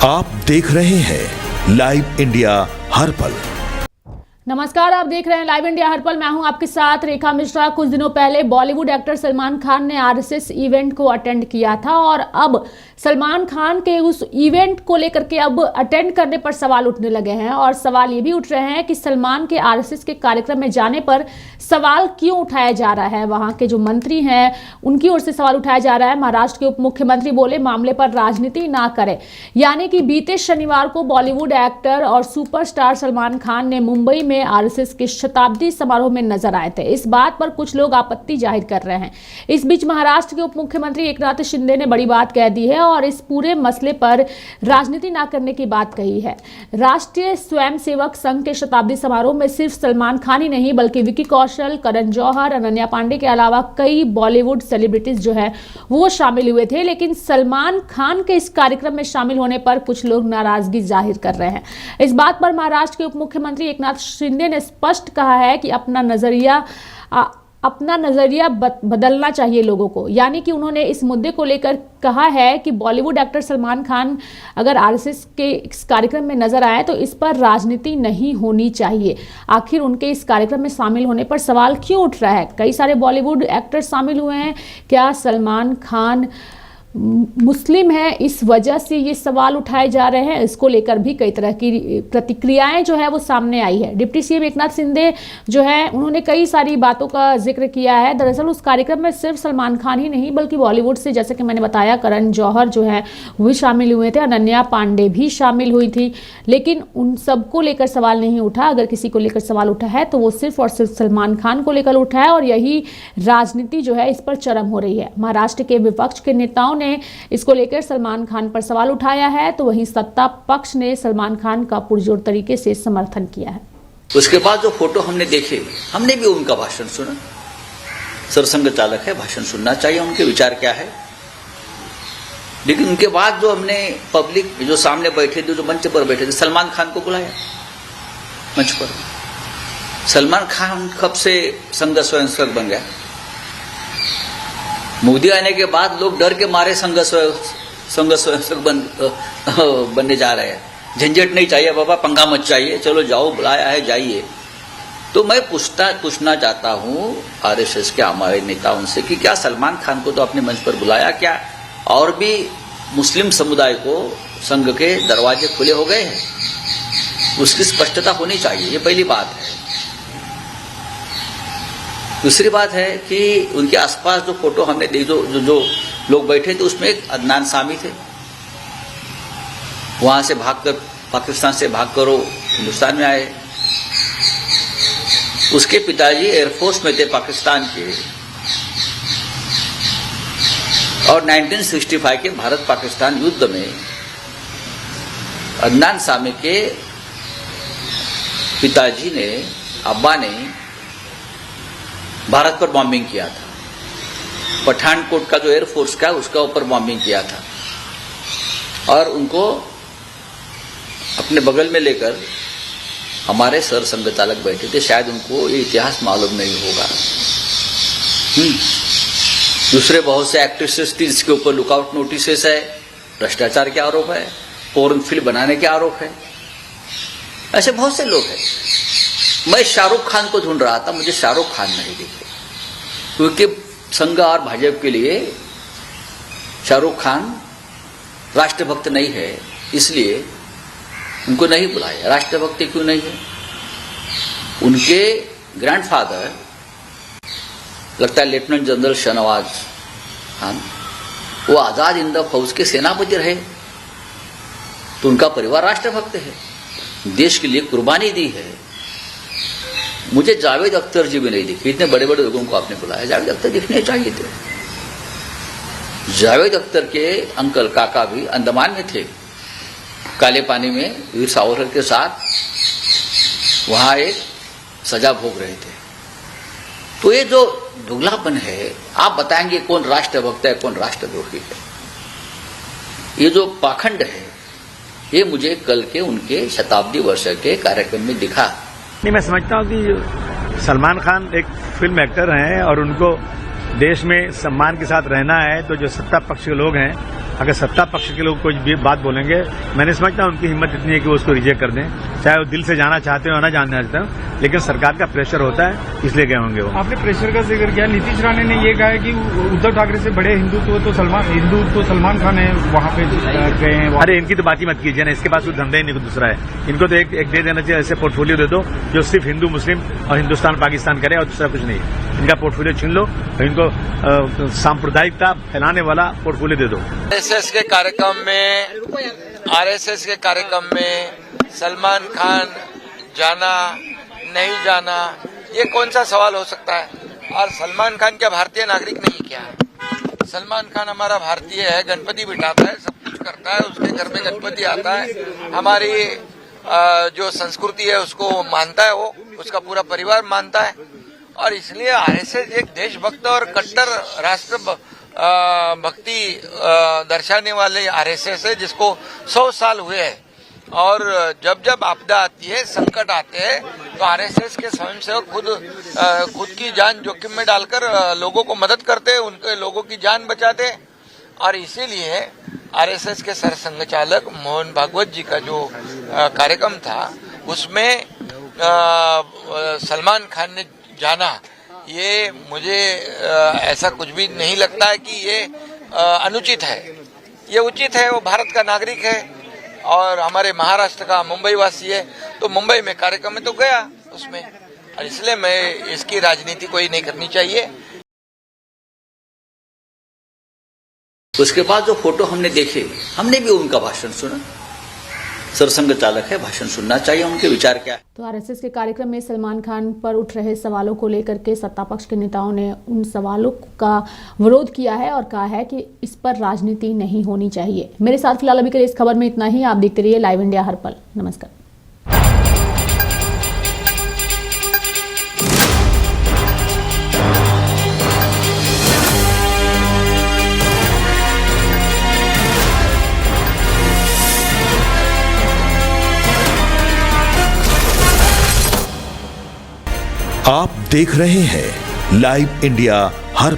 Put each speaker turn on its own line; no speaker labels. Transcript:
आप देख रहे हैं लाइव इंडिया हर पल।
नमस्कार, आप देख रहे हैं लाइव इंडिया हर पल। मैं हूं आपके साथ रेखा मिश्रा। कुछ दिनों पहले बॉलीवुड एक्टर सलमान खान ने आरएसएस इवेंट को अटेंड किया था और अब सलमान खान के उस इवेंट को लेकर के अब अटेंड करने पर सवाल उठने लगे हैं और सवाल ये भी उठ रहे हैं कि सलमान के आरएसएस के कार्यक्रम में जाने पर सवाल क्यों उठाया जा रहा है। वहां के जो मंत्री हैं उनकी ओर से सवाल उठाया जा रहा है। महाराष्ट्र के उप मुख्यमंत्री बोले मामले पर राजनीति ना करें। यानी कि बीते शनिवार को बॉलीवुड एक्टर और सुपरस्टार सलमान खान ने मुंबई में आरएसएस के शताब्दी समारोह में नजर आए थे। इस बात पर कुछ लोग आपत्ति जाहिर कर रहे हैं। इस बीच महाराष्ट्र के उप मुख्यमंत्री एकनाथ शिंदे ने बड़ी बात कह दी है और इस पूरे मसले पर राजनीति ना करने की बात कही है। राष्ट्रीय स्वयंसेवक संघ के शताब्दी समारोह में सिर्फ सलमान खान ही नहीं बल्कि विकी कौशल, करण जौहर, अनन्या पांडे के अलावा कई बॉलीवुड सेलिब्रिटीज जो है वो शामिल हुए थे। लेकिन सलमान खान के इस कार्यक्रम में शामिल होने पर कुछ लोग नाराजगी जाहिर कर रहे हैं। इस बात पर महाराष्ट्र के उप मुख्यमंत्री एकनाथ शिंदे ने स्पष्ट कहा है कि अपना नजरिया बदलना चाहिए लोगों को। यानी कि उन्होंने इस मुद्दे को लेकर कहा है कि बॉलीवुड एक्टर सलमान खान अगर आरएसएस के इस कार्यक्रम में नजर आए तो इस पर राजनीति नहीं होनी चाहिए। आखिर उनके इस कार्यक्रम में शामिल होने पर सवाल क्यों उठ रहा है। कई सारे बॉलीवुड एक्टर शामिल हुए हैं। क्या सलमान खान मुस्लिम है, इस वजह से ये सवाल उठाए जा रहे हैं। इसको लेकर भी कई तरह की प्रतिक्रियाएं जो है वो सामने आई है। डिप्टी सीएम एकनाथ शिंदे जो है उन्होंने कई सारी बातों का जिक्र किया है। दरअसल उस कार्यक्रम में सिर्फ सलमान खान ही नहीं बल्कि बॉलीवुड से, जैसे कि मैंने बताया, करण जौहर जो है वो भी शामिल हुए थे, अनन्या पांडे भी शामिल हुई थी। लेकिन उन सबको लेकर सवाल नहीं उठा। अगर किसी को लेकर सवाल उठा है तो वो सिर्फ और सिर्फ सलमान खान को लेकर उठा है और यही राजनीति जो है इस पर चरम हो रही है। महाराष्ट्र के विपक्ष के नेताओं ने इसको लेकर सलमान खान पर सवाल उठाया है तो वहीं सत्ता पक्ष ने सलमान खान का पुरजोर तरीके से समर्थन किया है।
उसके बाद जो फोटो हमने देखे, हमने भी उनका भाषण सुना। सरसंघ चालक है, भाषण सुनना चाहिए, उनके विचार क्या है। लेकिन उनके बाद जो हमने पब्लिक जो सामने बैठे थे, जो मंच पर बैठे थे, सलमान खान को बुलाया मंच पर। सलमान खान कब से संघ स्वयंसेवक बन गया? मोदी आने के बाद लोग डर के मारे संघ स्वयंसेवक बनने जा रहे हैं। झंझट नहीं चाहिए बाबा, पंगा मत चाहिए, चलो जाओ, बुलाया है जाइए। तो मैं पूछना चाहता हूं आरएसएस के हमारे नेताओं से कि क्या सलमान खान को तो अपने मंच पर बुलाया, क्या और भी मुस्लिम समुदाय को संघ के दरवाजे खुले हो गए हैं? उसकी स्पष्टता होनी चाहिए। ये पहली बात है। दूसरी बात है कि उनके आसपास जो फोटो हमने देखी, जो लोग बैठे थे, उसमें एक अदनान सामी थे। वहां से भागकर, पाकिस्तान से भागकर वो हिंदुस्तान में आए। उसके पिताजी एयरफोर्स में थे पाकिस्तान के और 1965 के भारत पाकिस्तान युद्ध में अदनान सामी के पिताजी ने, अब्बा ने भारत पर बॉम्बिंग किया था। पठानकोट का जो एयरफोर्स का उसका ऊपर बॉम्बिंग किया था और उनको अपने बगल में लेकर हमारे सर संघ चालक बैठे थे। शायद उनको ये इतिहास मालूम नहीं होगा। दूसरे बहुत से एक्ट्रेसेस थी जिसके ऊपर लुकआउट नोटिसेस है, भ्रष्टाचार के आरोप है, पोर्न फिल्म बनाने के आरोप है। ऐसे बहुत से लोग हैं। मैं शाहरुख खान को ढूंढ रहा था, मुझे शाहरुख खान नहीं दिखे क्योंकि संघ और भाजपा के लिए शाहरुख खान राष्ट्रभक्त नहीं है, इसलिए उनको नहीं बुलाया। राष्ट्रभक्त क्यों नहीं है? उनके ग्रैंडफादर लगता है लेफ्टिनेंट जनरल शहनवाज खान, वो आजाद हिंद फौज के सेनापति रहे, तो उनका परिवार राष्ट्रभक्त है, देश के लिए कुर्बानी दी है। मुझे जावेद अख्तर जी भी नहीं दिखे। इतने बड़े बड़े लोगों को आपने बुलाया, जावेद अख्तर दिखने चाहिए थे। जावेद अख्तर के अंकल काका भी अंडमान में थे, काले पानी में वीर सावरकर के साथ वहां एक सजा भोग रहे थे। तो ये जो दुगलापन है, आप बताएंगे कौन राष्ट्रभक्त है, कौन राष्ट्रद्रोही है? ये जो पाखंड है, ये मुझे कल के उनके शताब्दी वर्ष के कार्यक्रम में दिखा।
नहीं, मैं समझता हूँ कि सलमान खान एक फिल्म एक्टर हैं और उनको देश में सम्मान के साथ रहना है। तो जो सत्ता पक्ष के लोग हैं अगर सत्ता पक्ष के लोग कोई भी बात बोलेंगे, मैंने समझता हूं उनकी हिम्मत इतनी है कि वो उसको रिजेक्ट कर दें, चाहे वो दिल से जाना चाहते हो या ना जानना चाहते हो, लेकिन सरकार का प्रेशर होता है, इसलिए गए होंगे वो।
आपने प्रेशर का जिक्र किया, नीतीश राणे ने ये कहा है कि उद्धव ठाकरे से बड़े हिंदू तो सलमान खान है, वहां पे गए हैं।
अरे इनकी तो बात ही मत कीजिए ना, इसके पास कोई धंधा ही नहीं, दूसरा है। इनको तो एक दे देना चाहिए, ऐसे पोर्टफोलियो दे दो जो सिर्फ हिंदू मुस्लिम और हिंदुस्तान पाकिस्तान करे और दूसरा कुछ नहीं। इनका पोर्टफोलियो छीन लो और इनको सांप्रदायिकता फैलाने वाला पोर्टफोलियो दे दो।
आरएसएस के कार्यक्रम में सलमान खान जाना नहीं जाना, ये कौन सा सवाल हो सकता है? और सलमान खान क्या भारतीय नागरिक नहीं क्या है? सलमान खान हमारा भारतीय है, गणपति बिठाता है, सब कुछ करता है, उसके घर में गणपति आता है, हमारी जो संस्कृति है उसको मानता है, वो उसका पूरा परिवार मानता है। और इसलिए आरएसएस एक देशभक्त और कट्टर राष्ट्र भक्ति दर्शाने वाले आरएसएस है, जिसको 100 साल हुए हैं। और जब जब आपदा आती है, संकट आते हैं, तो आरएसएस के स्वयंसेवक खुद की जान जोखिम में डालकर लोगों को मदद करते हैं, उनके लोगों की जान बचाते हैं। और इसीलिए आरएसएस के सरसंघचालक मोहन भागवत जी का जो कार्यक्रम था, उसमें सलमान खान ने जाना, ये मुझे ऐसा कुछ भी नहीं लगता है कि ये अनुचित है। ये उचित है, वो भारत का नागरिक है और हमारे महाराष्ट्र का मुंबई वासी है, तो मुंबई में कार्यक्रम में तो गया उसमें, और इसलिए मैं इसकी राजनीति कोई नहीं करनी चाहिए।
उसके बाद जो फोटो हमने देखे, हमने भी उनका भाषण सुना। सरसंघ चालक है, भाषण सुनना चाहिए, उनके विचार क्या है।
तो आरएसएस के कार्यक्रम में सलमान खान पर उठ रहे सवालों को लेकर के सत्ता पक्ष के नेताओं ने उन सवालों का विरोध किया है और कहा है कि इस पर राजनीति नहीं होनी चाहिए। मेरे साथ फिलहाल अभी के लिए इस खबर में इतना ही। आप देखते रहिए लाइव इंडिया हर पल। नमस्कार।
आप देख रहे हैं लाइव इंडिया हर